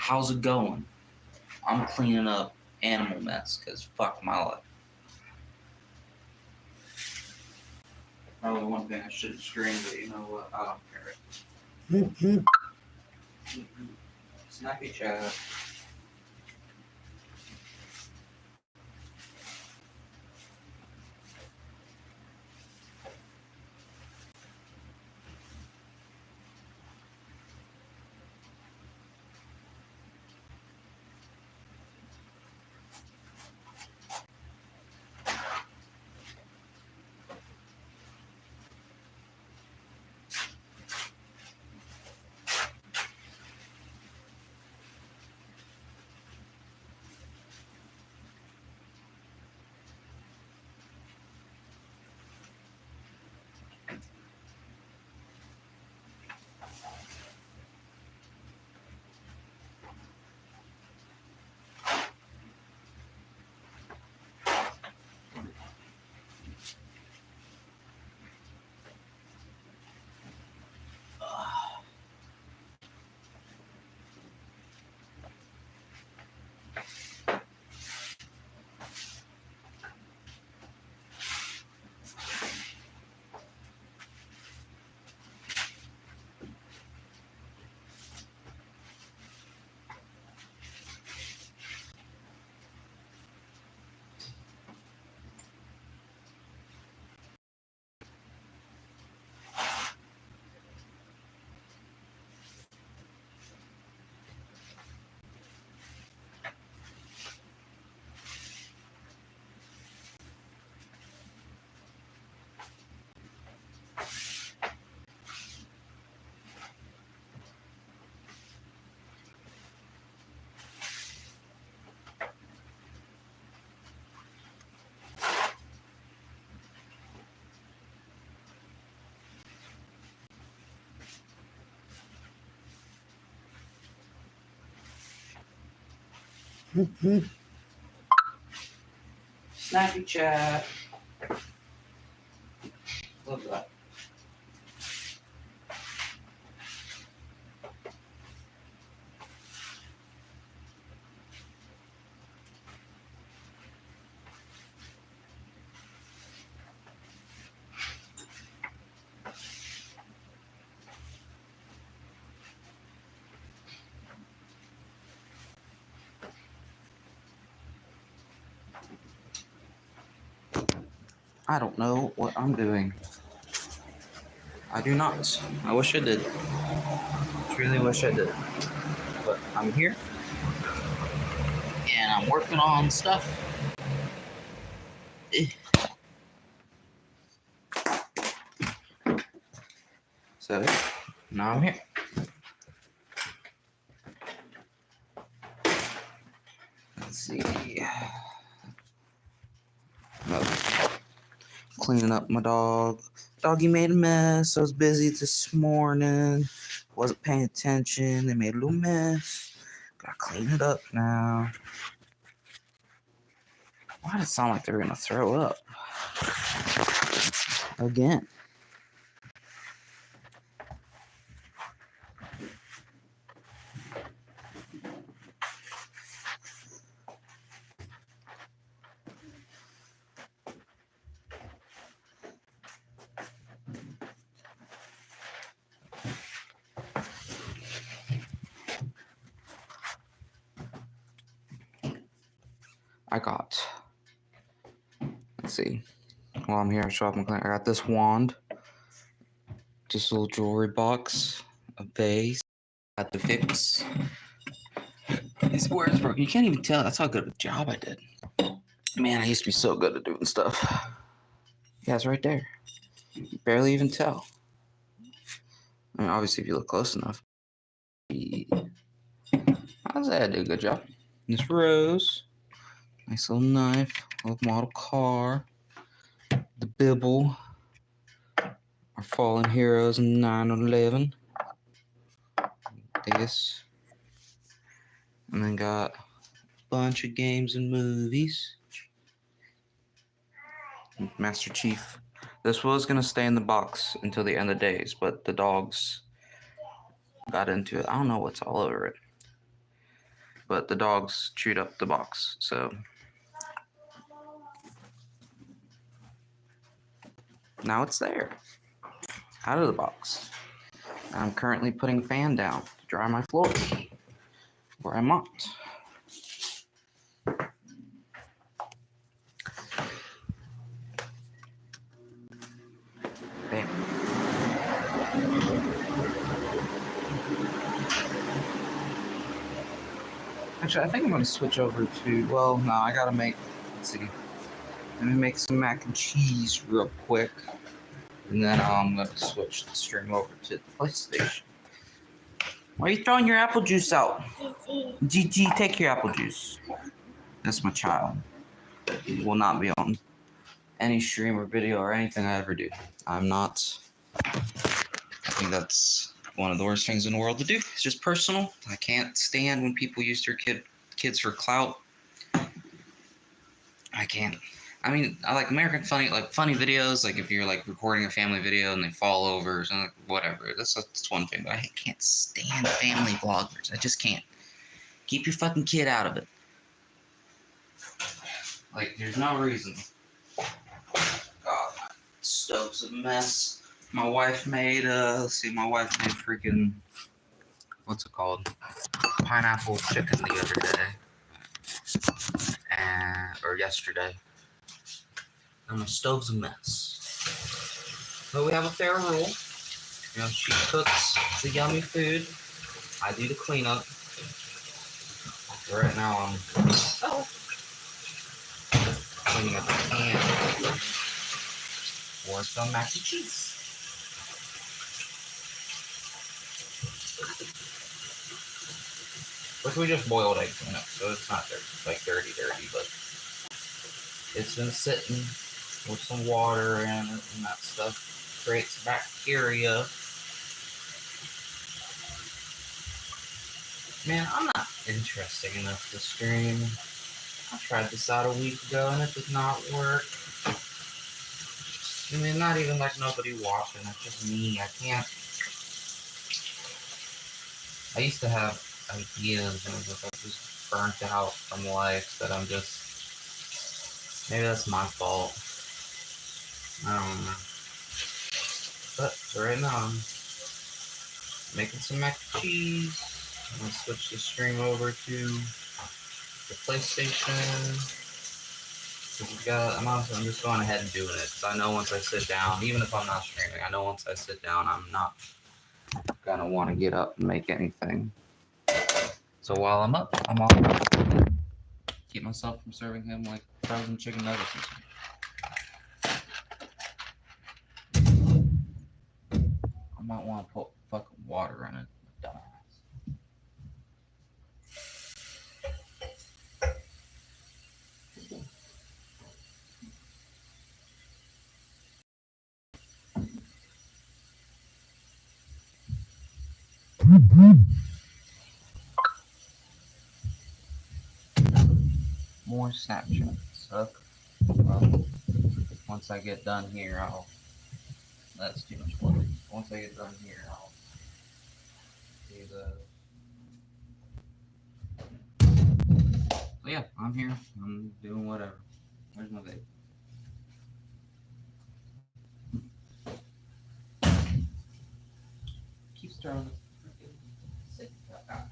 How's it going? I'm cleaning up animal mess because fuck my life. Probably one thing I should have screamed, but you know what? I don't care. Snappy chat. Snappy chat. Love that. I don't know what I'm doing. I do not. I wish I did. Truly wish I did. But I'm here. And I'm working on stuff. So, now I'm here. Let's see. Cleaning up my dog. Doggy made a mess. I was busy this morning. Wasn't paying attention. They made a little mess. Gotta clean it up now. Why did it sound like they were gonna throw up? Again. I got, let's see, while I'm here shopping, I got this wand, just a little jewelry box, a vase, got the fix. It's where it's broken. You can't even tell. That's how good of a job I did. Man, I used to be so good at doing stuff. Yeah, it's right there. You barely even tell. I mean, obviously, if you look close enough. I'd say I did a good job. This rose. Nice little knife, little model car, the Bibble, our fallen heroes in 9/11. This, and then got a bunch of games and movies. Master Chief. This was gonna stay in the box until the end of the days, but the dogs got into it. I don't know what's all over it. but the dogs chewed up the box, so now it's there, out of the box. I'm currently putting fan down to dry my floor where I mopped. Bam. Actually, I think I'm going to switch over to, well, no, I got to make, let's see. Let me make some mac and cheese real quick. And then I'm going to switch the stream over to the PlayStation. Why are you throwing your apple juice out? Gigi, take your apple juice. That's my child. He will not be on any stream or video or anything I ever do. I'm not. I think that's one of the worst things in the world to do. It's just personal. I can't stand when people use their kids for clout. I can't. I mean, I like American funny videos. Like if you're like recording a family video and they fall over or something, whatever. That's one thing. But I can't stand family vloggers. I just can't. Keep your fucking kid out of it. Like, there's no reason. God, my stove's a mess. My wife made, my wife made freaking, what's it called? Pineapple chicken the other day. Or yesterday. And my stove's a mess. But we have a fair rule. You know, she cooks the yummy food. I do the cleanup. Right now I'm cleaning up the pan for some mac and cheese. Which we just boiled eggs in it, so it's not dirty, but it's been sitting with some water in it and that stuff creates bacteria. Man, I'm not interesting enough to stream. I tried this out a week ago and it did not work. I mean, not even like nobody watching, it's just me. I can't. I used to have ideas and I'm just burnt out from life that I'm just. Maybe that's my fault. I don't know. But for right now, I'm making some mac and cheese. I'm gonna switch the stream over to the PlayStation. I'm just going ahead and doing it. So I know once I sit down, even if I'm not streaming, I know once I sit down, I'm not gonna want to get up and make anything. So while I'm up, I'm off. Keep myself from serving him like frozen chicken nuggets and stuff. I might want to put fucking water in it. Dumbass. More Snapchats. Okay. Well, once I get done here, I'll. That's too much water. Once I get done here, I'll do the. So yeah, I'm here. I'm doing whatever. Where's my vape? Keeps throwing the freaking sick out.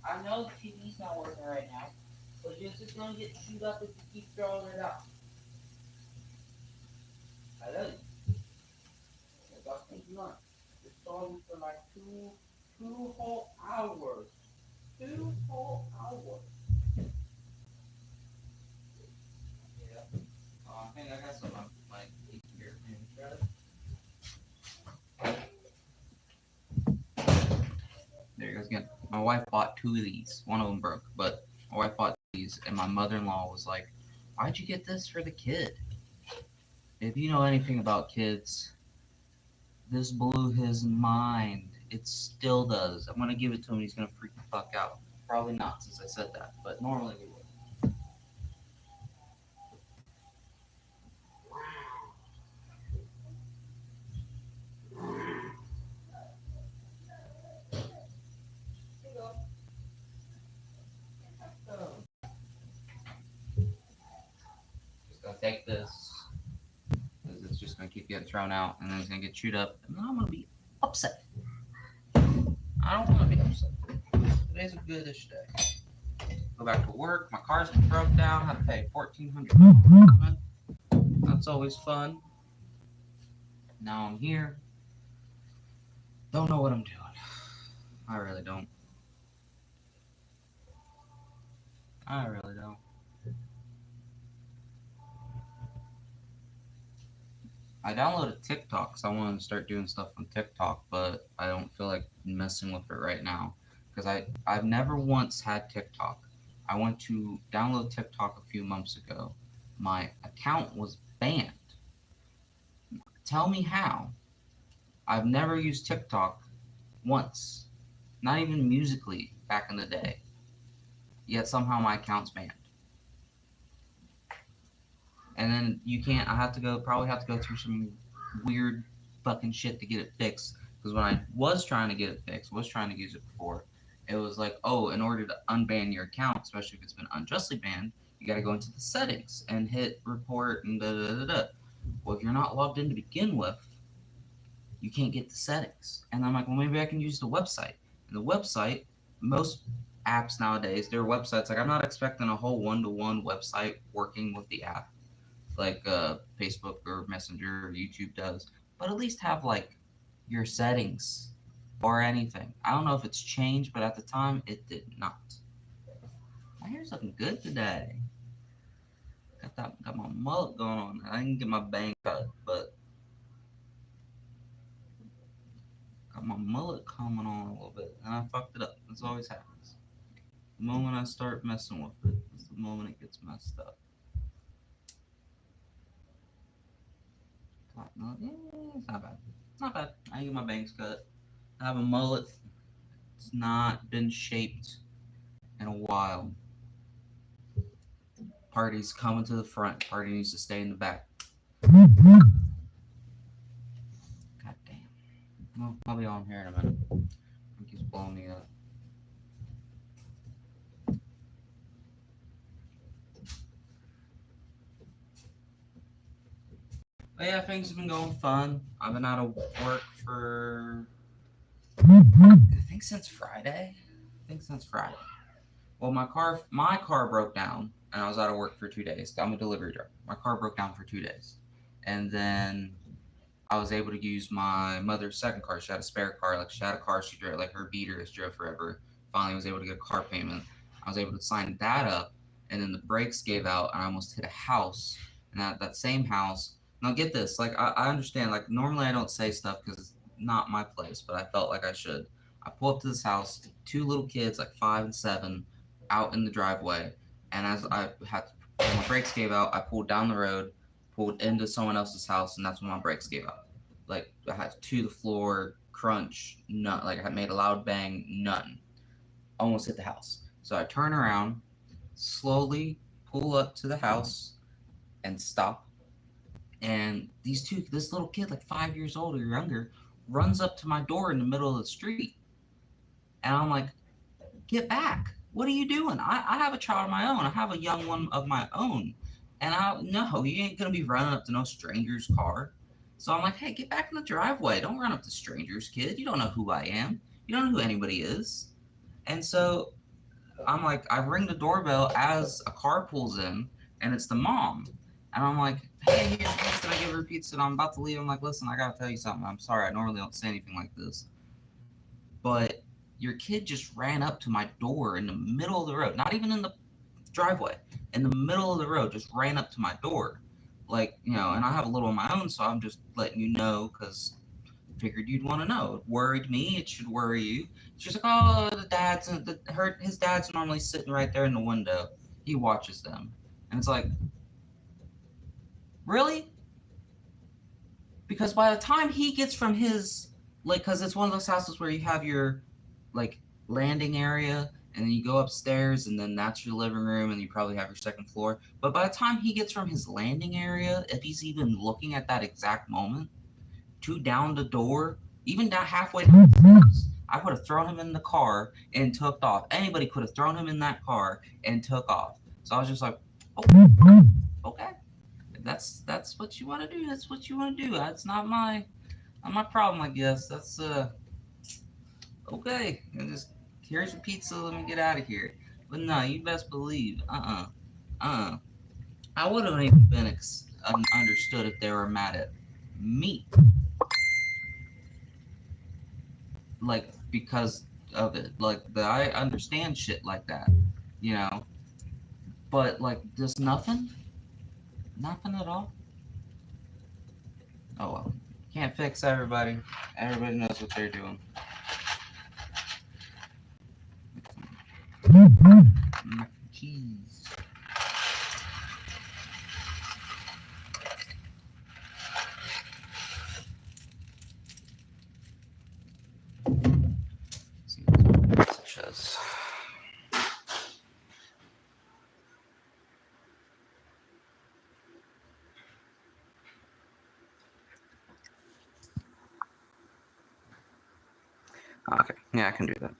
I know the TV's not working right now, but you're just gonna get chewed up if you keep throwing it out. I know you. I think you are. It's on for like two whole hours. 2 whole hours. Yeah. I think I got some of my here. There you go again. My wife bought 2 of these. One of them broke, but my wife bought these, and my mother-in-law was like, "Why'd you get this for the kid?" If you know anything about kids, this blew his mind. It still does. I'm gonna give it to him. He's gonna freak the fuck out. Probably not, since I said that, but normally we would. get it thrown out, and then it's gonna get chewed up, and then I'm gonna be upset. I don't want to be upset. Today's a goodish day. Go back to work. My car's been broke down. Had to pay $1,400. That's always fun. Now I'm here. Don't know what I'm doing. I really don't. I really don't. I downloaded TikTok because I wanted to start doing stuff on TikTok, but I don't feel like messing with it right now because I've never once had TikTok. I went to download TikTok a few months ago. My account was banned. Tell me how. I've never used TikTok once, not even Musically back in the day. Yet somehow my account's banned. And then probably have to go through some weird fucking shit to get it fixed. Because when I was trying to get it fixed, was trying to use it before, it was like, oh, in order to unban your account, especially if it's been unjustly banned, you got to go into the settings and hit report and da-da-da-da. Well, if you're not logged in to begin with, you can't get the settings. And I'm like, well, maybe I can use the website. And the website, most apps nowadays, their websites, like I'm not expecting a whole one-to-one website working with the app like Facebook or Messenger or YouTube does, but at least have like your settings or anything. I don't know if it's changed, but at the time it did not. My hair's looking good today. Got my mullet going on. I didn't get my bang cut, but got my mullet coming on a little bit, and I fucked it up. This always happens. The moment I start messing with it is the moment it gets messed up. It's not bad. Not bad. I get my bangs cut. I have a mullet. It's not been shaped in a while. Party's coming to the front. Party needs to stay in the back. God damn. Well, I'll be on here in a minute. It keeps blowing me up. But yeah, things have been going fun. I've been out of work for I think since Friday. Well, my car broke down, and I was out of work for 2 days. I'm a delivery driver. My car broke down for 2 days, and then I was able to use my mother's second car. She had a spare car. Like she had a car she drove, like her beater has drove forever. Finally, was able to get a car payment. I was able to sign that up, and then the brakes gave out, and I almost hit a house. And that same house. Now get this, like I understand, like normally I don't say stuff because it's not my place, but I felt like I should. I pull up to this house, 2 little kids, like 5 and 7, out in the driveway, and as when my brakes gave out, I pulled down the road, pulled into someone else's house, and that's when my brakes gave out. Like I had to the floor, crunch, nut, like I had made a loud bang, nothing. Almost hit the house. So I turn around, slowly pull up to the house, and stop. And this little kid, like 5 years old or younger, runs up to my door in the middle of the street. And I'm like, get back. What are you doing? I have a child of my own. I have a young one of my own. And no, you ain't going to be running up to no stranger's car. So I'm like, hey, get back in the driveway. Don't run up to strangers, kid. You don't know who I am. You don't know who anybody is. And so I'm like, I ring the doorbell as a car pulls in, and it's the mom. And I'm like, hey, here's pizza. And I give her pizza, and I'm about to leave. I'm like, listen, I got to tell you something. I'm sorry. I normally don't say anything like this. But your kid just ran up to my door in the middle of the road. Not even in the driveway. In the middle of the road, just ran up to my door. Like, and I have a little of my own, so I'm just letting you know because I figured you'd want to know. It worried me. It should worry you. She's like, oh, his dad's normally sitting right there in the window. He watches them. And it's like, really? Because by the time he gets from his, because it's one of those houses where you have your, landing area, and then you go upstairs, and then that's your living room, and you probably have your second floor. But by the time he gets from his landing area, if he's even looking at that exact moment, to down the door, even down halfway down the steps, I would have thrown him in the car and took off. Anybody could have thrown him in that car and took off. So I was just like, okay. that's what you want to do. That's what you want to do. That's not my problem, I guess. That's okay. Just here's your pizza. Let me get out of here. But no, you best believe, I would have even been understood if they were mad at me, like because of it. Like I understand shit like that, you know. But like, just nothing at all. Oh well, can't fix everybody. Everybody knows what they're doing. Mac and cheese. Let's see what this says. Okay, yeah, I can do that.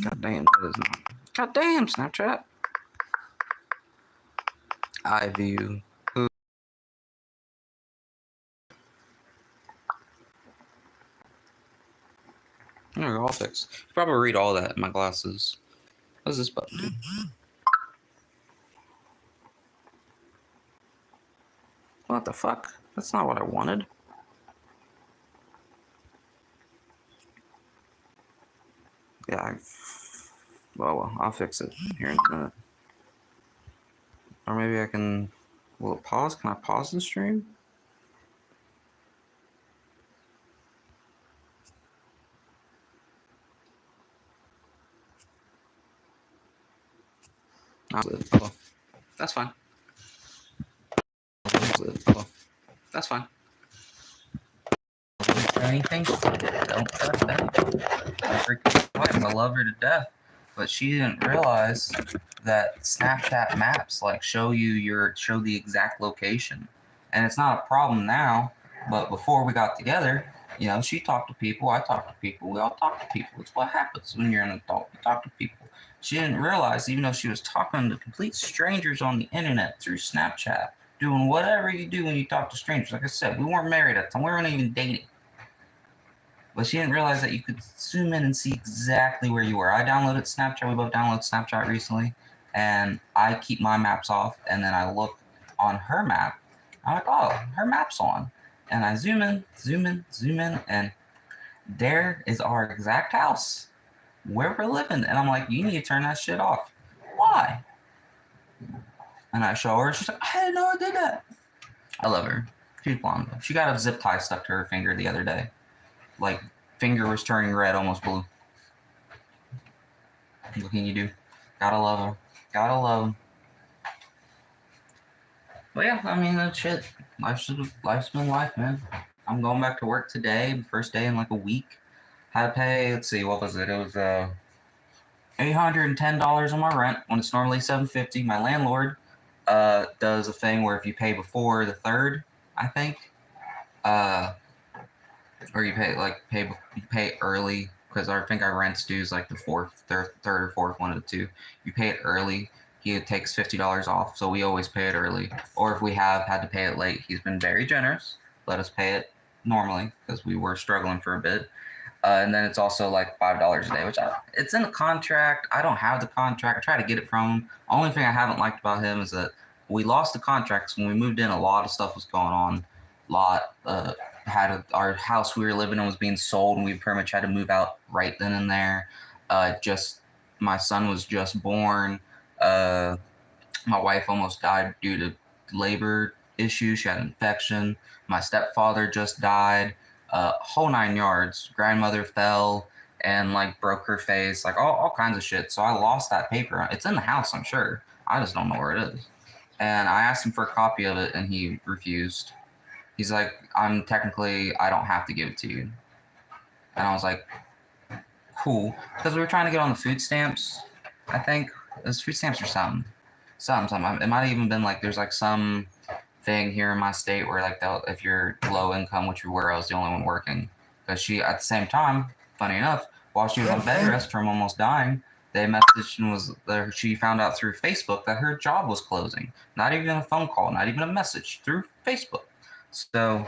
God damn, that is not. God damn, Snapchat. I view. There we go, all fixed. Probably read all that in my glasses. What does this button do? What the fuck? That's not what I wanted. Yeah, well, I'll fix it here in a minute. Or maybe I can... Will it pause? Can I pause the stream? Oh, that's fine. Oh, that's fine. Anything? Don't touch anything. My freaking wife, I love her to death, but she didn't realize that Snapchat maps like show the exact location, and it's not a problem now. But before we got together, you know, she talked to people, I talked to people, we all talk to people. It's what happens when you're an adult. You talk to people. She didn't realize, even though she was talking to complete strangers on the internet through Snapchat, doing whatever you do when you talk to strangers. Like I said, we weren't married at the time. We weren't even dating. But she didn't realize that you could zoom in and see exactly where you were. I downloaded Snapchat. We both downloaded Snapchat recently. And I keep my maps off. And then I look on her map. I'm like, oh, her map's on. And I zoom in, zoom in, zoom in. And there is our exact house where we're living. And I'm like, you need to turn that shit off. Why? And I show her. She's like, I didn't know I did that. I love her. She's blonde. She got a zip tie stuck to her finger the other day. Like, finger was turning red, almost blue. What can you do? Gotta love her. Gotta love him. But yeah, I mean, that's shit. Life's been life, man. I'm going back to work today, first day in like a week. Had to pay, let's see, what was it? It was $810 on my rent when it's normally $750. My landlord does a thing where if you pay before the 3rd, I think, or you pay early, because I think our rent's due is like the third or fourth, one of the two. You pay it early, he takes $50 off, so we always pay it early. Or if we have had to pay it late, he's been very generous, let us pay it normally, because we were struggling for a bit. And then it's also like $5 a day, which it's in the contract. I don't have the contract. I try to get it from him. Only thing I haven't liked about him is that we lost the contracts when we moved in. A lot of stuff was going on. Our house we were living in was being sold, and we pretty much had to move out right then and there. My son was just born. My wife almost died due to labor issues. She had an infection. My stepfather just died. Whole 9 yards. Grandmother fell and like broke her face, like all kinds of shit. So I lost that paper. It's in the house, I'm sure. I just don't know where it is. And I asked him for a copy of it, and he refused. He's like, I don't have to give it to you. And I was like, cool. Because we were trying to get on the food stamps, I think. Those food stamps or something. It might have even been like, there's like some thing here in my state where like if you're low income, which we were, I was the only one working. Because she, at the same time, funny enough, while she was on bed rest from almost dying, they messaged and was there. She found out through Facebook that her job was closing. Not even a phone call, not even a message, through Facebook. So,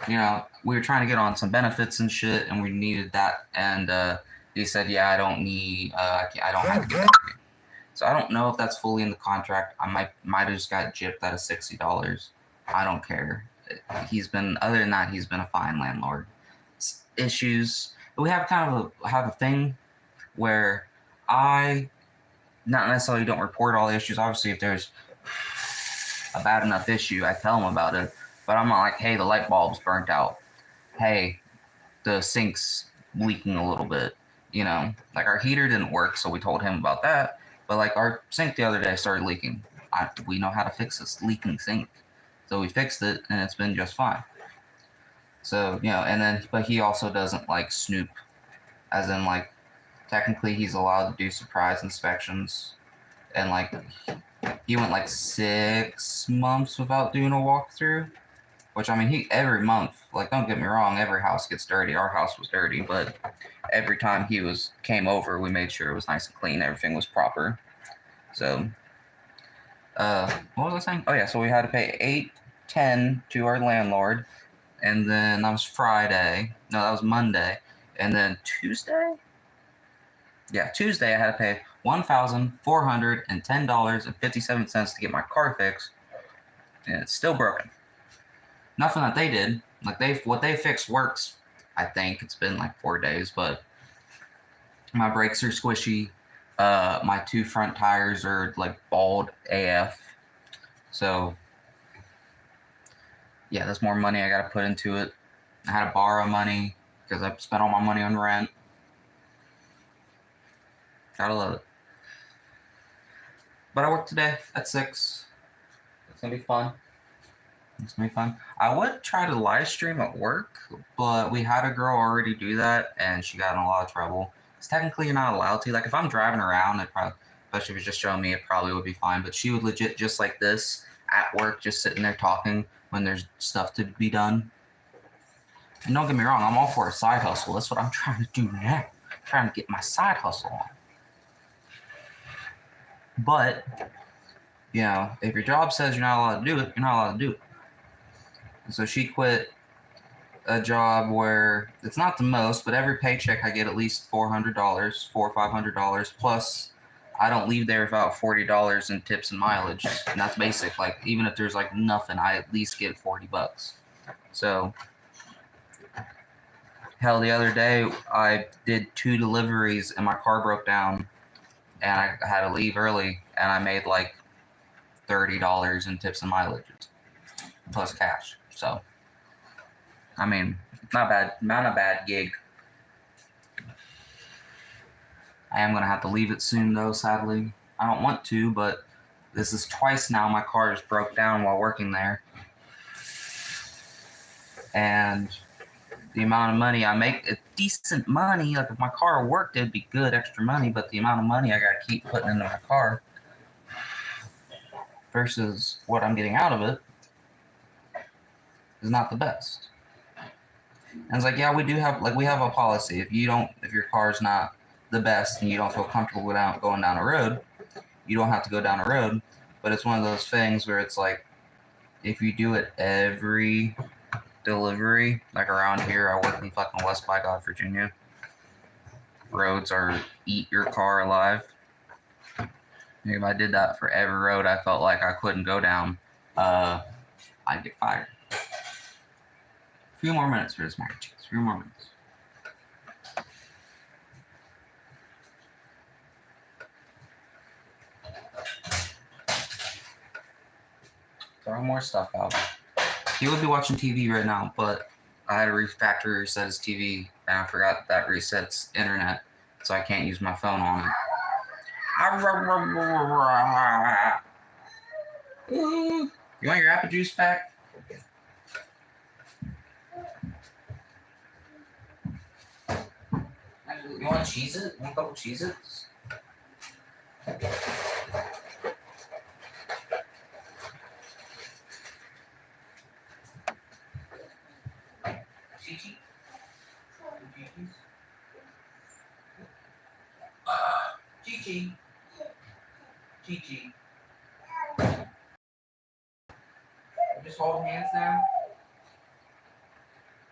you know, we were trying to get on some benefits and shit, and we needed that. And he said, "Yeah, I don't need, I don't have to get that." So I don't know if that's fully in the contract. I might have just got gypped out of $60. I don't care. Other than that, he's been a fine landlord. Issues. We have kind of have a thing where I not necessarily don't report all the issues. Obviously, if there's a bad enough issue, I tell them about it. But I'm not like, hey, the light bulb's burnt out. Hey, the sink's leaking a little bit. You know, like our heater didn't work, so we told him about that. But like our sink the other day started leaking. We know how to fix this leaking sink. So we fixed it, and it's been just fine. So, you know, and then, but he also doesn't like snoop, as in like, technically he's allowed to do surprise inspections. And like, he went like 6 months without doing a walkthrough. Which, I mean, every month, like, don't get me wrong, every house gets dirty. Our house was dirty, but every time he came over, we made sure it was nice and clean. Everything was proper. So, what was I saying? Oh, yeah, so we had to pay $8.10 to our landlord. And then that was Friday. No, that was Monday. And then Tuesday? Yeah, Tuesday I had to pay $1,410.57 to get my car fixed. And it's still broken. Nothing that they did. Like what they fixed works. I think it's been like 4 days, but my brakes are squishy. My 2 front tires are like bald AF. So yeah, there's more money I gotta put into it. I had to borrow money because I spent all my money on rent. Gotta love it. But I work today at 6. It's gonna be fun. It's gonna be fun. I would try to live stream at work, but we had a girl already do that, and she got in a lot of trouble. Because technically, you're not allowed to. Like, if I'm driving around, especially if it's just showing me, it probably would be fine. But she would legit just like this at work, just sitting there talking when there's stuff to be done. And don't get me wrong, I'm all for a side hustle. That's what I'm trying to do now. I'm trying to get my side hustle on. But, you know, if your job says you're not allowed to do it, you're not allowed to do it. So she quit a job where it's not the most, but every paycheck I get at least $400, $400 or $500, plus I don't leave there without $40 in tips and mileage, and that's basic. Like, even if there's like nothing, I at least get $40. So, hell, the other day I did 2 deliveries and my car broke down, and I had to leave early, and I made like $30 in tips and mileage plus cash. So, I mean, not bad. Not a bad gig. I am going to have to leave it soon, though, sadly. I don't want to, but this is twice now my car just broke down while working there. And the amount of money I make, decent money. Like, if my car worked, it'd be good, extra money. But the amount of money I got to keep putting into my car versus what I'm getting out of it is not the best. And it's like, yeah, we have a policy. If your car's not the best and you don't feel comfortable going down a road, you don't have to go down a road. But it's one of those things where it's like, if you do it every delivery, like around here, I work in fucking West Bygod, Virginia. Roads are eat your car alive. If I did that for every road I felt like I couldn't go down, I'd get fired. A few more minutes for this mac and cheese. A few more minutes. Throw more stuff out. He would be watching TV right now, but I had to factory reset his TV, and I forgot that resets internet, so I can't use my phone on it. You want your apple juice back? You want to cheese it? Want a couple Cheez-Its? Chi. Chi. Just hold hands now.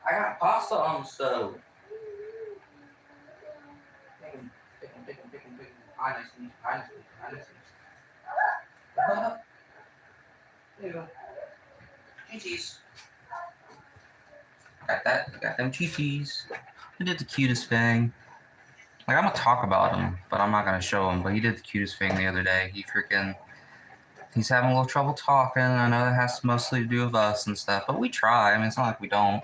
I got pasta on the stove. Take him. Hi, nice to meet you. There you go. Chi-chis. Got them chi-chis. He did the cutest thing. Like, I'm gonna talk about him, but I'm not gonna show him. But he did the cutest thing the other day. He's having a little trouble talking. I know that has mostly to do with us and stuff, but we try. I mean, it's not like we don't.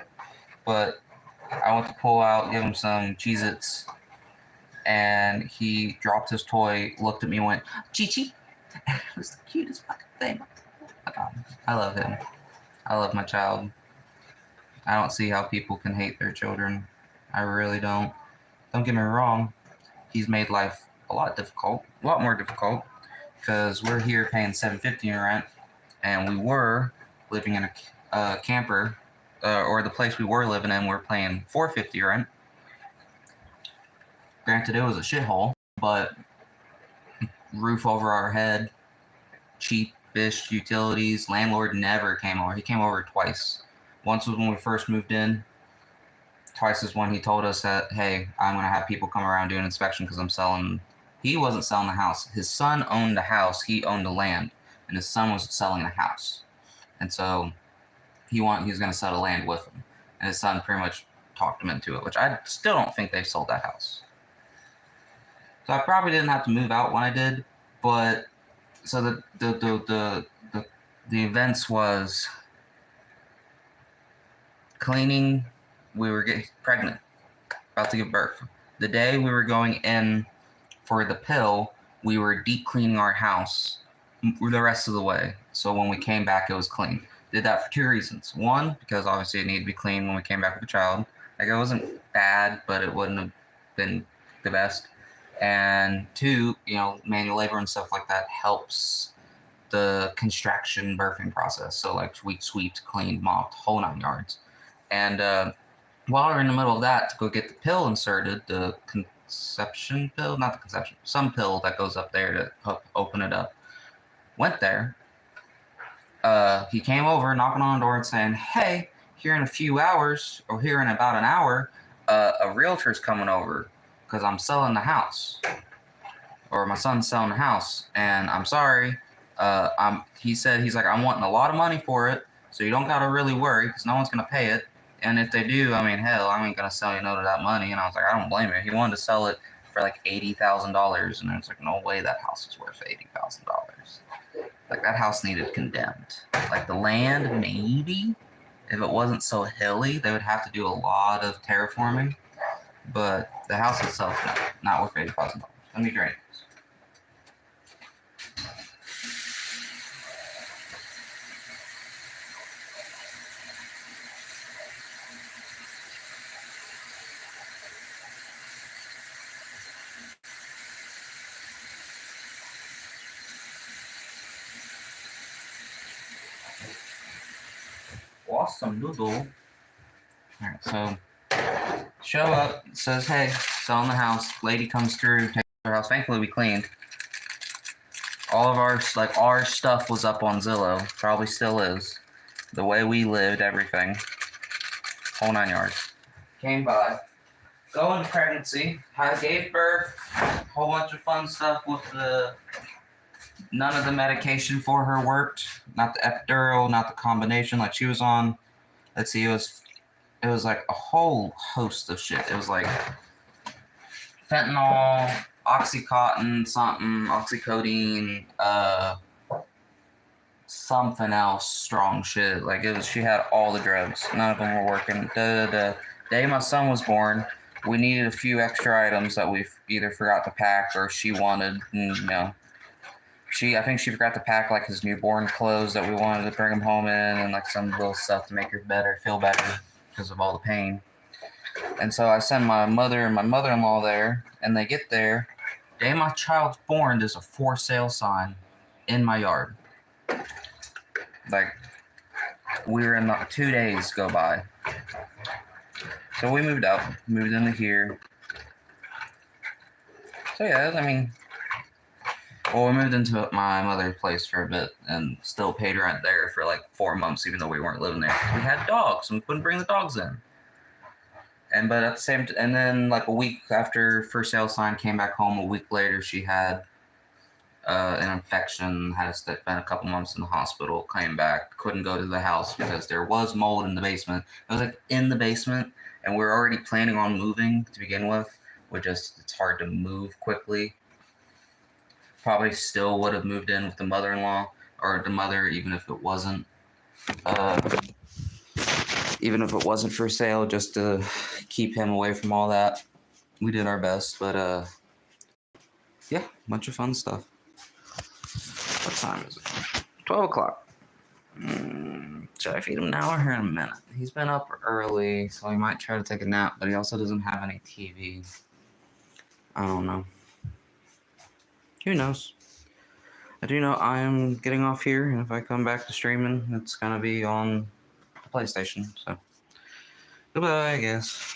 But I went to pull out, give him some Cheez-Its, and he dropped his toy, looked at me, and went, Chi-Chi. It was the cutest fucking thing. I love him. I love my child. I don't see how people can hate their children. I really don't. Don't get me wrong. He's made life a lot more difficult, because we're here paying $750 in rent, and we were living in a camper, or the place we were living in, we're paying $450 rent. Granted, it was a shithole, but roof over our head, cheap-ish utilities. Landlord never came over. He came over twice. Once was when we first moved in. Twice is when he told us that, hey, I'm going to have people come around do an inspection because I'm selling. He wasn't selling the house. His son owned the house. He owned the land, and his son was selling the house. And so he was going to sell the land with him. And his son pretty much talked him into it, which I still don't think they sold that house. So I probably didn't have to move out when I did, but so the events was cleaning. We were getting pregnant, about to give birth. The day we were going in for the pill, we were deep cleaning our house the rest of the way. So when we came back, it was clean. Did that for two reasons. One, because obviously it needed to be clean when we came back with a child. Like, it wasn't bad, but it wouldn't have been the best. And two, manual labor and stuff like that helps the contraction birthing process. So like we sweeped, cleaned, mopped, whole 9 yards. And while we were in the middle of that, to go get the pill inserted, the conception pill, not the conception, some pill that goes up there to open it up. Went there. He came over, knocking on the door and saying, hey, here in a few hours, or here in about an hour, a realtor's coming over because I'm selling the house. Or my son's selling the house. And I'm sorry. He's like, I'm wanting a lot of money for it, so you don't got to really worry because no one's going to pay it. And if they do, I mean, hell, I ain't going to sell you no to that money. And I was like, I don't blame him. He wanted to sell it for like $80,000. And I was like, no way that house is worth $80,000. Like, that house needed condemned. Like, the land, maybe, if it wasn't so hilly, they would have to do a lot of terraforming. But the house itself, no, not worth $80,000. Let me drink. Awesome noodle. Alright, so show up, says, hey, selling the house. Lady comes through, takes her house. Thankfully, we cleaned. All of our stuff was up on Zillow. Probably still is. The way we lived, everything. Whole 9 yards. Came by. Go into pregnancy. Gave birth. Whole bunch of fun stuff with none of the medication for her worked. Not the epidural, not the combination like she was on. Let's see, it was like a whole host of shit. It was like fentanyl, Oxycontin, oxycodone, something else, strong shit. Like, she had all the drugs. None of them were working. The day my son was born, we needed a few extra items that we either forgot to pack or she wanted, I think she forgot to pack like his newborn clothes that we wanted to bring him home in, and like some little stuff to make her feel better because of all the pain. And so I send my mother and my mother-in-law there, and they get there. Day my child's born, there's a for sale sign in my yard. Like, we were in 2 days go by. So we moved into here. So yeah, I mean, Well, we moved into my mother's place for a bit and still paid rent there for like 4 months, even though we weren't living there. We had dogs and we couldn't bring the dogs in. But at the same time, and then like a week after for sale sign, came back home. A week later, she had an infection, had to spend a couple months in the hospital, came back, couldn't go to the house because there was mold in the basement. It was like in the basement, and we were already planning on moving to begin with. It's hard to move quickly. Probably still would have moved in with the mother-in-law or the mother, even if it wasn't for sale, just to keep him away from all that. We did our best, but yeah, bunch of fun stuff. What time is it? 12 o'clock. Should I feed him now or here in a minute? He's been up early, so he might try to take a nap, but he also doesn't have any TV. I don't know. Who knows? I do know I am getting off here, and if I come back to streaming, it's gonna be on PlayStation, so goodbye, I guess.